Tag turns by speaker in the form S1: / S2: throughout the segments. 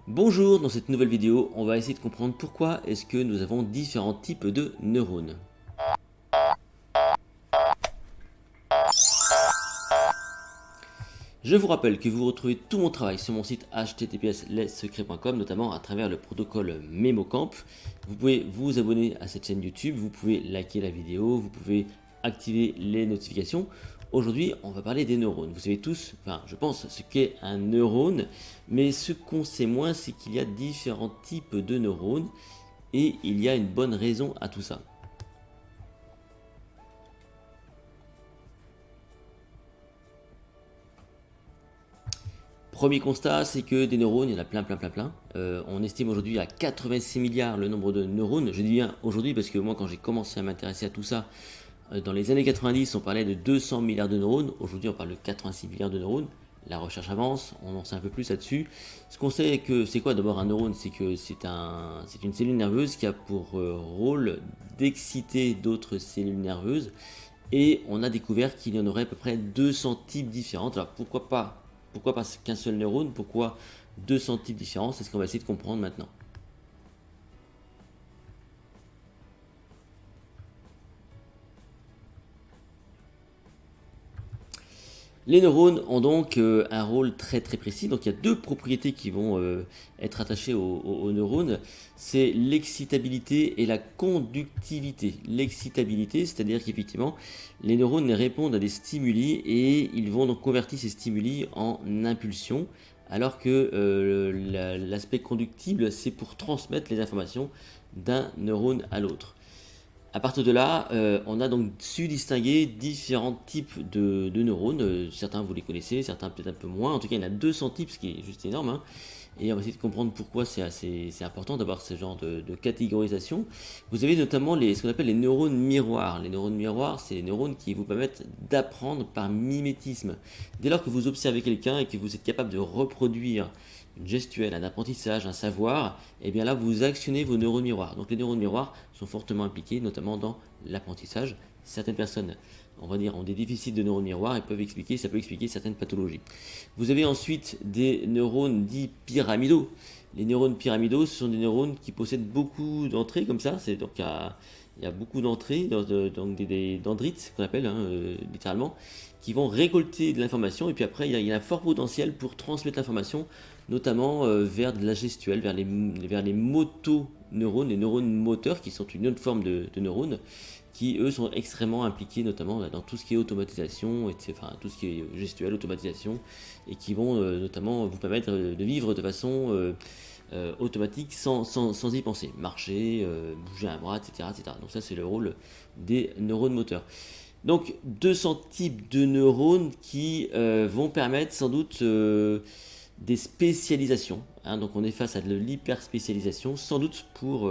S1: Bonjour, dans cette nouvelle vidéo, on va essayer de comprendre pourquoi est-ce que nous avons différents types de neurones. Je vous rappelle que vous retrouvez tout mon travail sur mon site https://lessecrets.com, notamment à travers le protocole MemoCamp. Vous pouvez vous abonner à cette chaîne YouTube, vous pouvez liker la vidéo, vous pouvez activer les notifications. Aujourd'hui, on va parler des neurones. Vous savez tous, enfin je pense, ce qu'est un neurone, mais ce qu'on sait moins, c'est qu'il y a différents types de neurones et il y a une bonne raison à tout ça. Premier constat, c'est que des neurones, il y en a plein. On estime aujourd'hui à 86 milliards le nombre de neurones. Je dis bien aujourd'hui parce que moi, quand j'ai commencé à m'intéresser à tout ça, dans les années 90, on parlait de 200 milliards de neurones. Aujourd'hui, on parle de 86 milliards de neurones. La recherche avance, on en sait un peu plus là-dessus. Ce qu'on sait, que c'est quoi d'abord un neurone? C'est que c'est une cellule nerveuse qui a pour rôle d'exciter d'autres cellules nerveuses. Et on a découvert qu'il y en aurait à peu près 200 types différents. Alors pourquoi pas qu'un seul neurone? Pourquoi 200 types différents? C'est ce qu'on va essayer de comprendre maintenant. Les neurones ont donc un rôle très précis. Donc il y a deux propriétés qui vont être attachées aux neurones. C'est l'excitabilité et la conductivité. L'excitabilité, c'est-à-dire qu'effectivement, les neurones répondent à des stimuli et ils vont donc convertir ces stimuli en impulsions. Alors que l'aspect conductible, c'est pour transmettre les informations d'un neurone à l'autre. À partir de là, on a donc su distinguer différents types de neurones. Certains vous les connaissez, certains peut-être un peu moins. En tout cas, il y en a 200 types, ce qui est juste énorme, hein. Et on va essayer de comprendre pourquoi c'est important d'avoir ce genre de catégorisation. Vous avez notamment ce qu'on appelle les neurones miroirs. Les neurones miroirs, c'est les neurones qui vous permettent d'apprendre par mimétisme. Dès lors que vous observez quelqu'un et que vous êtes capable de reproduire une gestuelle, un apprentissage, un savoir, et bien là vous actionnez vos neurones miroirs. Donc les neurones miroirs sont fortement impliqués, notamment dans l'apprentissage. Certaines personnes, on va dire, ont des déficits de neurones miroirs et ça peut expliquer certaines pathologies. Vous avez ensuite des neurones dits pyramidaux. Les neurones pyramidaux, ce sont des neurones qui possèdent beaucoup d'entrées comme ça. Donc il y a beaucoup d'entrées, donc des dendrites qu'on appelle, hein, littéralement, qui vont récolter de l'information et puis après il y a un fort potentiel pour transmettre l'information, notamment vers de la gestuelle, vers les motoneurones, les neurones moteurs qui sont une autre forme de neurones qui eux sont extrêmement impliqués notamment dans tout ce qui est automatisation, enfin tout ce qui est gestuelle, automatisation, et qui vont notamment vous permettre de vivre de façon automatique sans y penser, marcher, bouger un bras, etc. Donc ça c'est le rôle des neurones moteurs. Donc 200 types de neurones qui vont permettre sans doute des spécialisations, hein. Donc on est face à de l'hyperspécialisation, sans doute pour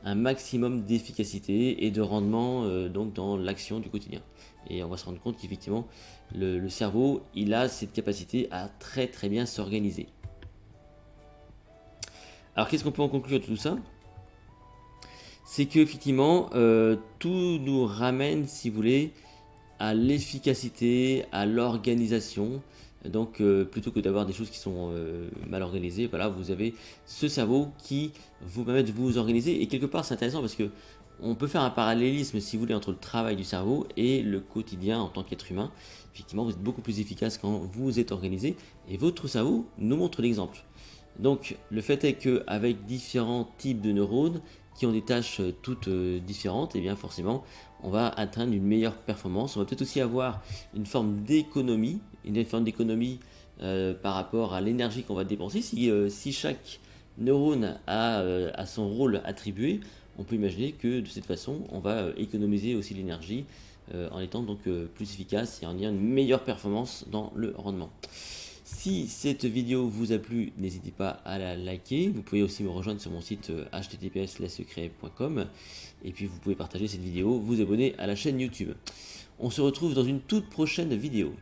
S1: un maximum d'efficacité et de rendement donc dans l'action du quotidien. Et on va se rendre compte qu'effectivement le cerveau, il a cette capacité à très bien s'organiser. Alors qu'est-ce qu'on peut en conclure de tout ça? C'est qu'effectivement tout nous ramène, si vous voulez, à l'efficacité, à l'organisation. Donc plutôt que d'avoir des choses qui sont mal organisées, voilà, vous avez ce cerveau qui vous permet de vous organiser. Et quelque part c'est intéressant parce que on peut faire un parallélisme, si vous voulez, entre le travail du cerveau et le quotidien en tant qu'être humain. Effectivement, vous êtes beaucoup plus efficace quand vous êtes organisé et votre cerveau nous montre l'exemple. Donc le fait est qu'avec différents types de neurones qui ont des tâches toutes différentes, et bien forcément on va atteindre une meilleure performance. On va peut-être aussi avoir une forme d'économie, par rapport à l'énergie qu'on va dépenser. Si chaque neurone a son rôle attribué, on peut imaginer que de cette façon on va économiser aussi l'énergie en étant donc plus efficace et en ayant une meilleure performance dans le rendement. Si cette vidéo vous a plu, n'hésitez pas à la liker. Vous pouvez aussi me rejoindre sur mon site https://lessecrets.com et puis vous pouvez partager cette vidéo, vous abonner à la chaîne YouTube. On se retrouve dans une toute prochaine vidéo.